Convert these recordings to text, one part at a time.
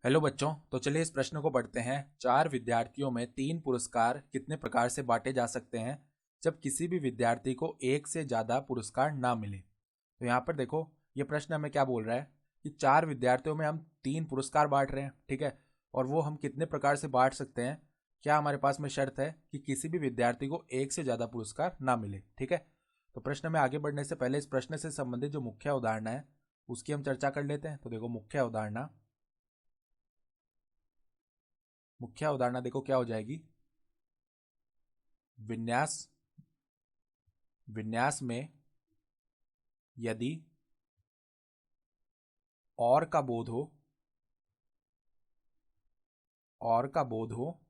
Hello बच्चों, तो चलिए इस प्रश्न को पढ़ते हैं। 4 विद्यार्थियों में 3 पुरस्कार कितने प्रकार से बांटे जा सकते हैं जब किसी भी विद्यार्थी को एक से ज्यादा पुरस्कार ना मिले। तो यहाँ पर देखो, ये प्रश्न हमें क्या बोल रहा है कि 4 विद्यार्थियों में हम 3 पुरस्कार बांट रहे हैं, ठीक है। और वो हम कितने प्रकार से बांट सकते हैं। क्या हमारे पास में शर्त है कि किसी भी विद्यार्थी को एक से ज्यादा पुरस्कार ना मिले, ठीक है। तो प्रश्न में आगे बढ़ने से पहले इस प्रश्न से संबंधित जो मुख्य अवधारणा है उसकी हम चर्चा कर लेते हैं। तो देखो, मुख्य अवधारणा देखो क्या हो जाएगी। विन्यास विन्यास में यदि और का बोध हो और का बोध हो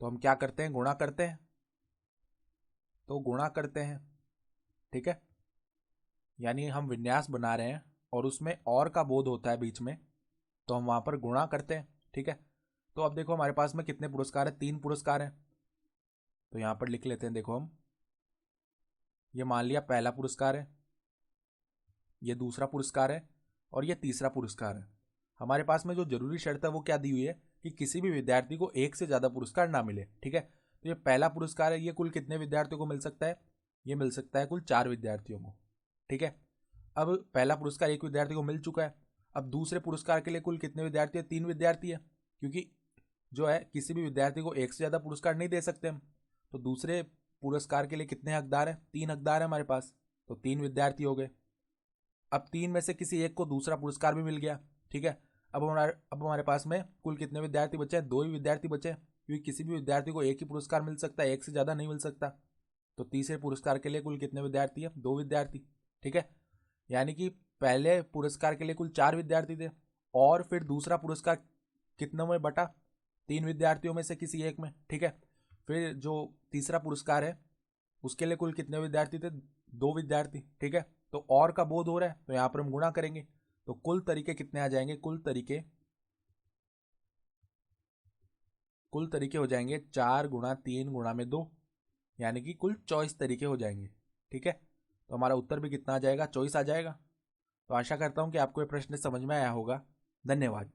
तो हम क्या करते हैं, गुणा करते हैं। तो गुणा करते हैं, ठीक है। यानी हम विन्यास बना रहे हैं और उसमें और का बोध होता है बीच में, तो हम वहां पर गुणा करते हैं, ठीक है। तो अब देखो हमारे पास में कितने पुरस्कार है, 3 पुरस्कार हैं। तो यहां पर लिख लेते हैं। देखो, हम ये मान लिया पहला पुरस्कार है, ये दूसरा पुरस्कार है और ये तीसरा पुरस्कार है। हमारे पास में जो जरूरी शर्त है वो क्या दी हुई है कि किसी भी विद्यार्थी को एक से ज्यादा पुरस्कार ना मिले, ठीक है। तो ये पहला पुरस्कार है, ये कुल कितने विद्यार्थियों को मिल सकता है? ये मिल सकता है कुल 4 विद्यार्थियों को, ठीक है। अब पहला पुरस्कार एक विद्यार्थी को मिल चुका है। अब दूसरे पुरस्कार के लिए कुल कितने विद्यार्थी है? 3 विद्यार्थी है, क्योंकि जो है किसी भी विद्यार्थी को एक से ज्यादा पुरस्कार नहीं दे सकते हम। तो दूसरे पुरस्कार के लिए कितने हकदार हैं? 3 हकदार है हमारे पास। तो 3 विद्यार्थी हो गए। अब 3 में से किसी एक को दूसरा पुरस्कार भी मिल गया, ठीक है। अब हमारे पास में कुल कितने विद्यार्थी बचे हैं? 2 ही विद्यार्थी बचे हैं, क्योंकि किसी भी विद्यार्थी को एक ही पुरस्कार मिल सकता है, एक से ज्यादा नहीं मिल सकता। तो तीसरे पुरस्कार के लिए कुल कितने विद्यार्थी है? 2 विद्यार्थी, ठीक है। यानी कि पहले पुरस्कार के लिए कुल 4 विद्यार्थी थे, और फिर दूसरा पुरस्कार कितनों में बटा? 3 विद्यार्थियों में से किसी एक में, ठीक है। फिर जो तीसरा पुरस्कार है उसके लिए कुल कितने विद्यार्थी थे? 2 विद्यार्थी, ठीक है। तो और का बोध हो रहा है, तो यहां पर हम गुणा करेंगे। तो कुल तरीके कितने आ जाएंगे? कुल तरीके हो जाएंगे 4 × 3 × 2, यानी कि कुल 24 तरीके हो जाएंगे, ठीक है। तो हमारा उत्तर भी कितना आ जाएगा? 24 आ जाएगा। तो आशा करता हूं कि आपको ये प्रश्न समझ में आया होगा। धन्यवाद।